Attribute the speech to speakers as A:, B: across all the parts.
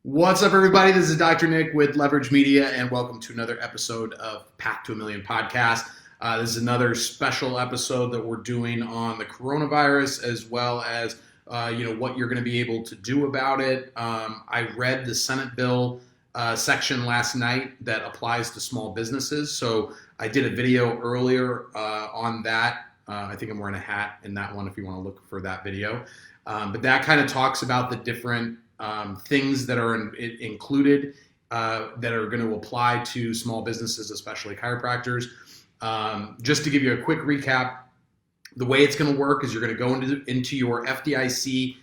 A: What's up, everybody? This is Dr. Nick with Leverage Media, and welcome to another episode of Path to a Million podcast. This is another special episode that we're doing on the coronavirus, as well as what you're going to be able to do about it. I read the Senate bill section last night that applies to small businesses, so I did a video earlier on that. I think I'm wearing a hat in that one if you want to look for that video. But that kind of talks about the different things that are included that are going to apply to small businesses, especially chiropractors. Just to give you a quick recap, the way it's going to work is you're going to go into your FDIC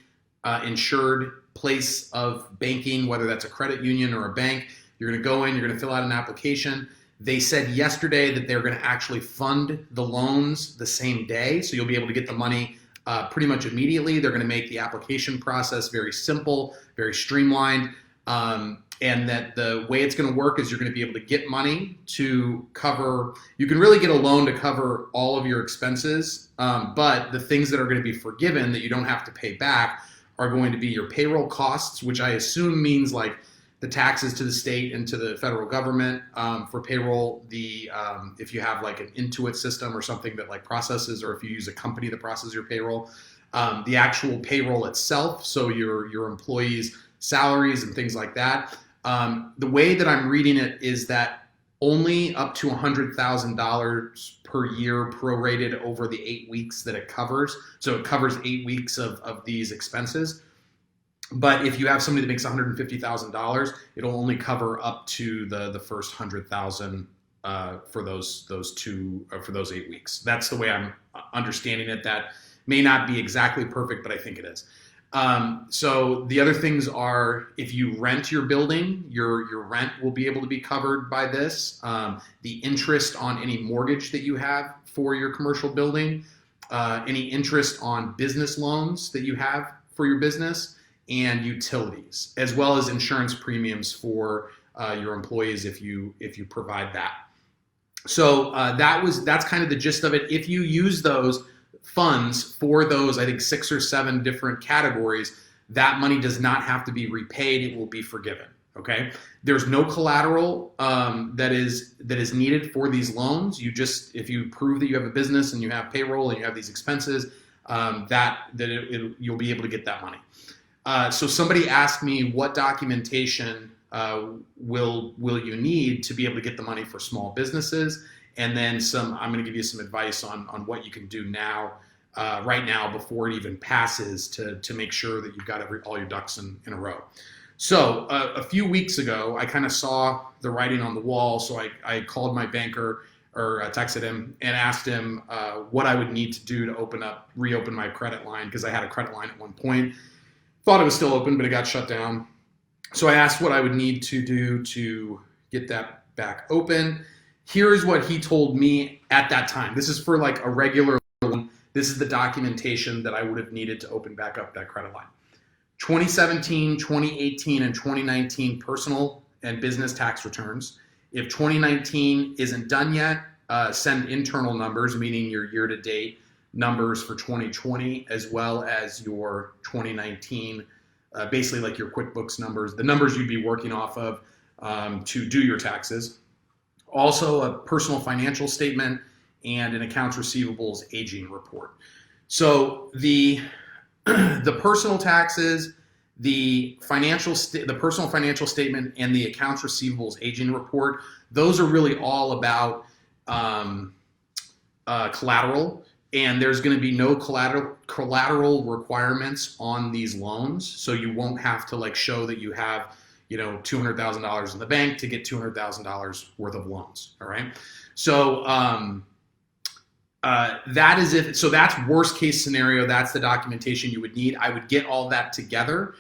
A: insured place of banking, whether that's a credit union or a bank. You're going to go in, you're going to fill out an application. They said yesterday that they're going to actually fund the loans the same day, so you'll be able to get the money pretty much immediately. They're going to make the application process very simple, very streamlined, and that the way it's going to work is you're going to be able to get money to cover, you can really get a loan to cover all of your expenses, but the things that are going to be forgiven that you don't have to pay back are going to be your payroll costs, which I assume means like the taxes to the state and to the federal government for payroll, if you have like an Intuit system or something that like processes, or if you use a company that processes your payroll, the actual payroll itself, so your employees' salaries and things like that. The way that I'm reading it is that only up to $100,000 per year prorated over the 8 weeks that it covers. So it covers 8 weeks of these expenses. But if you have somebody that makes $150,000, it'll only cover up to the first $100,000 for those 8 weeks. That's the way I'm understanding it. That may not be exactly perfect, but I think it is. So the other things are, if you rent your building, your rent will be able to be covered by this. The interest on any mortgage that you have for your commercial building, any interest on business loans that you have for your business, and utilities, as well as insurance premiums for your employees if you provide that. So that's kind of the gist of it. If you use those funds for those, I think 6 or 7 different categories, that money does not have to be repaid. It will be forgiven. Okay. There's no collateral that is needed for these loans. If you prove that you have a business and you have payroll and you have these expenses, you'll be able to get that money. So somebody asked me, what documentation will you need to be able to get the money for small businesses? And then I'm going to give you some advice on what you can do now, right now, before it even passes, to make sure that you've got all your ducks in a row. So a few weeks ago, I kind of saw the writing on the wall. So I called my banker, or texted him and asked him what I would need to do to reopen my credit line, because I had a credit line at one point. Thought it was still open, but it got shut down. So I asked what I would need to do to get that back open. Here's what he told me at that time. This is for like a regular loan. This is the documentation that I would have needed to open back up that credit line. 2017, 2018, and 2019 personal and business tax returns. If 2019 isn't done yet, send internal numbers, meaning your year-to-date numbers for 2020, as well as your 2019, basically like your QuickBooks numbers, the numbers you'd be working off of to do your taxes. Also a personal financial statement and an accounts receivables aging report. So the personal taxes, the personal financial statement, and the accounts receivables aging report, those are really all about collateral. And there's going to be no collateral requirements on these loans, so you won't have to like show that you have $200,000 in the bank to get $200,000 worth of loans. All right, so that's worst case scenario. That's the documentation you would need. I would get all that together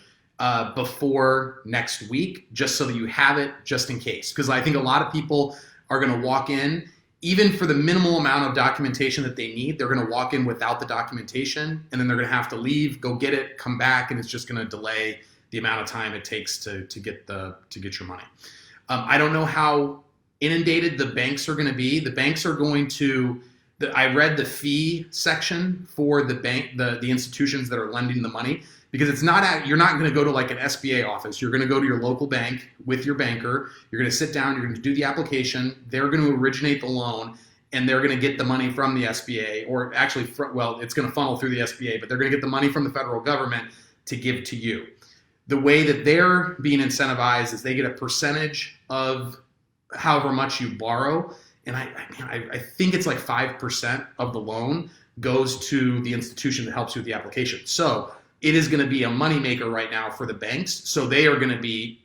A: before next week, just so that you have it just in case, because I think a lot of people are going to walk in. Even for the minimal amount of documentation that they need, they're going to walk in without the documentation, and then they're going to have to leave, go get it, come back, and it's just going to delay the amount of time it takes to get your money. I don't know how inundated the banks are going to be. The banks are going to. I read the fee section for the institutions that are lending the money. because it's not you're not going to go to like an SBA office. You're going to go to your local bank with your banker. You're going to sit down. You're going to do the application. They're going to originate the loan, and they're going to get the money from the SBA, or actually, well, it's going to funnel through the SBA, but they're going to get the money from the federal government to give to you. The way that they're being incentivized is they get a percentage of however much you borrow, and I think it's like 5% of the loan goes to the institution that helps you with the application. So it is going to be a moneymaker right now for the banks. So they're going to be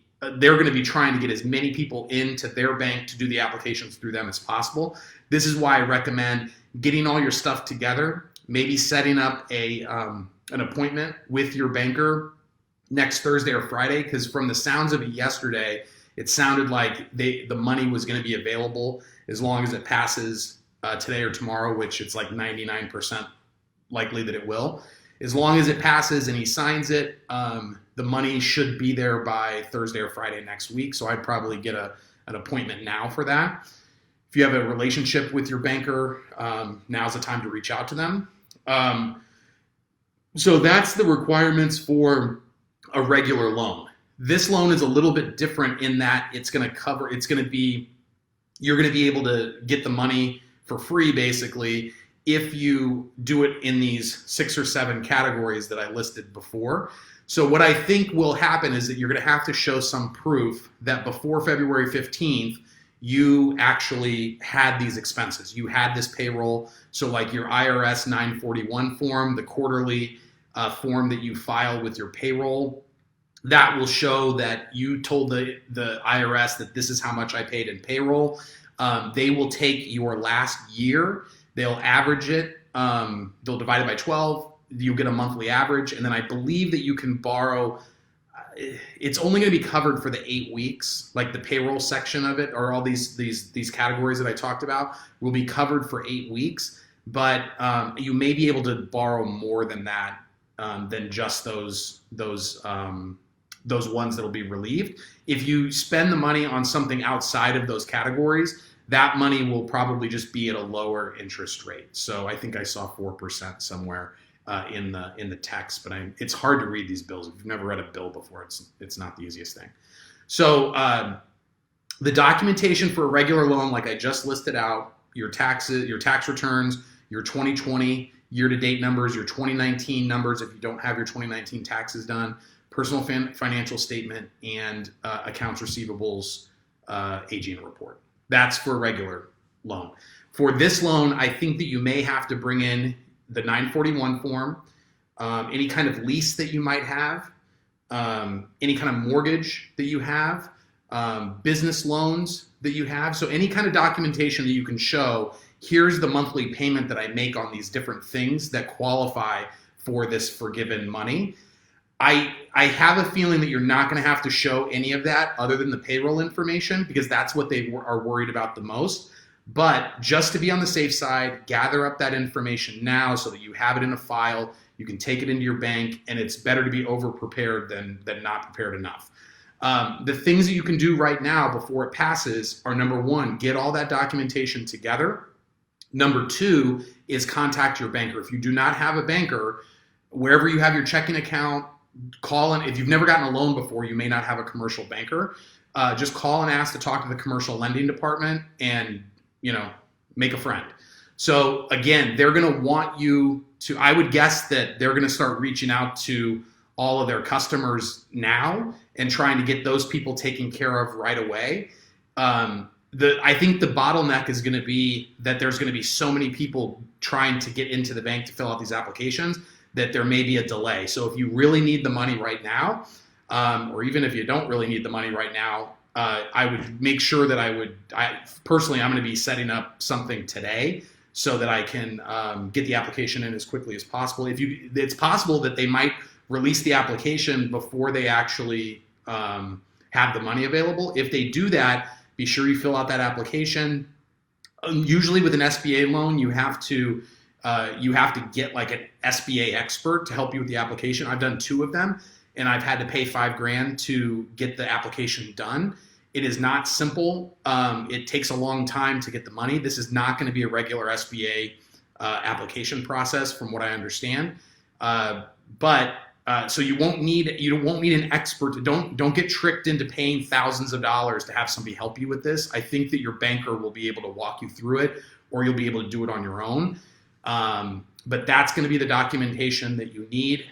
A: trying to get as many people into their bank to do the applications through them as possible. This is why I recommend getting all your stuff together, maybe setting up an appointment with your banker next Thursday or Friday, because from the sounds of it yesterday, it sounded like the money was going to be available as long as it passes today or tomorrow, which it's like 99% likely that it will. As long as it passes and he signs it, the money should be there by Thursday or Friday next week. So I'd probably get an appointment now for that. If you have a relationship with your banker, now's the time to reach out to them. So that's the requirements for a regular loan. This loan is a little bit different in that you're going to be able to get the money for free basically if you do it in these 6 or 7 categories that I listed before. So what I think will happen is that you're going to have to show some proof that before February 15th, you actually had these expenses. You had this payroll. So like your IRS 941 form, the quarterly form that you file with your payroll, that will show that you told the IRS that this is how much I paid in payroll. They will take your last year, they'll average it, they'll divide it by 12, you'll get a monthly average, and then I believe that you can borrow, it's only going to be covered for the 8 weeks, like the payroll section of it, or all these categories that I talked about will be covered for 8 weeks, but you may be able to borrow more than that, than just those ones that will be relieved. If you spend the money on something outside of those categories, that money will probably just be at a lower interest rate. So I think I saw 4% somewhere in the text, but it's hard to read these bills. If you've never read a bill before, it's not the easiest thing. So the documentation for a regular loan, like I just listed out, your taxes, your tax returns, your 2020 year-to-date numbers, your 2019 numbers if you don't have your 2019 taxes done, personal financial statement, and accounts receivables aging report. That's for a regular loan. For this loan, I think that you may have to bring in the 941 form, any kind of lease that you might have, any kind of mortgage that you have, business loans that you have. So any kind of documentation that you can show, here's the monthly payment that I make on these different things that qualify for this forgiven money. I have a feeling that you're not going to have to show any of that other than the payroll information, because that's what they are worried about the most. But just to be on the safe side, gather up that information now so that you have it in a file, you can take it into your bank, and it's better to be over-prepared than not prepared enough. The things that you can do right now before it passes are, number one, get all that documentation together. Number two is contact your banker. If you do not have a banker, wherever you have your checking account, call in. If you've never gotten a loan before, you may not have a commercial banker. Just call and ask to talk to the commercial lending department and, make a friend. So again, they're going to want you to, I would guess that they're going to start reaching out to all of their customers now and trying to get those people taken care of right away. I think the bottleneck is going to be that there's going to be so many people trying to get into the bank to fill out these applications that there may be a delay. So if you really need the money right now, or even if you don't really need the money right now, I would make sure that personally, I'm going to be setting up something today so that I can get the application in as quickly as possible. It's possible that they might release the application before they actually have the money available. If they do that, be sure you fill out that application. Usually with an SBA loan, you have to get like an SBA expert to help you with the application. I've done 2 of them, and I've had to pay $5,000 to get the application done. It is not simple. It takes a long time to get the money. This is not going to be a regular SBA application process, from what I understand. But So you won't need an expert. Don't get tricked into paying thousands of dollars to have somebody help you with this. I think that your banker will be able to walk you through it, or you'll be able to do it on your own. But that's going to be the documentation that you need.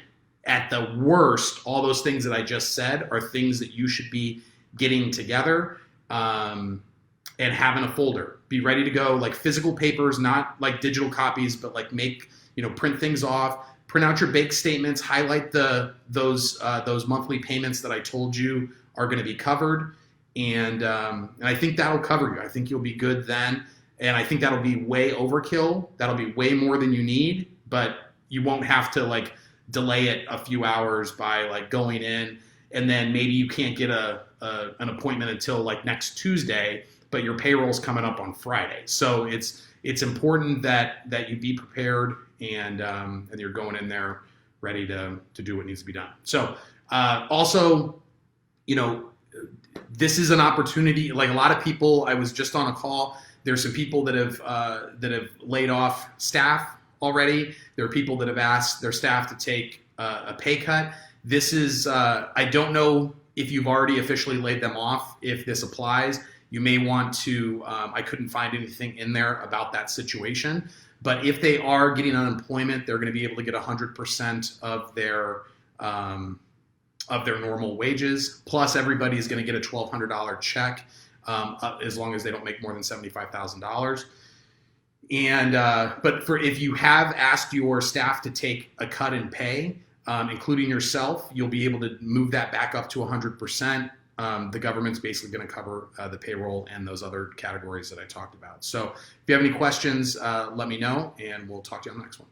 A: At the worst, all those things that I just said are things that you should be getting together and having a folder. Be ready to go, like physical papers, not like digital copies, but like print things off. Print out your bank statements, highlight those monthly payments that I told you are going to be covered, and I think that'll cover you. I think you'll be good then, and I think that'll be way overkill. That'll be way more than you need, but you won't have to like delay it a few hours by like going in, and then maybe you can't get an appointment until like next Tuesday, but your payroll's coming up on Friday. So it's important that you be prepared and you're going in there ready to do what needs to be done. So also, this is an opportunity. Like a lot of people, I was just on a call. There's some people that have laid off staff already. There are people that have asked their staff to take a pay cut. This is I don't know if you've already officially laid them off. If this applies, you may want to. I couldn't find anything in there about that situation. But if they are getting unemployment, they're going to be able to get 100% of their normal wages. Plus, everybody's going to get a $1,200 check as long as they don't make more than $75,000. And but if you have asked your staff to take a cut in pay, including yourself, you'll be able to move that back up to 100%. The government's basically going to cover the payroll and those other categories that I talked about. So if you have any questions, let me know, and we'll talk to you on the next one.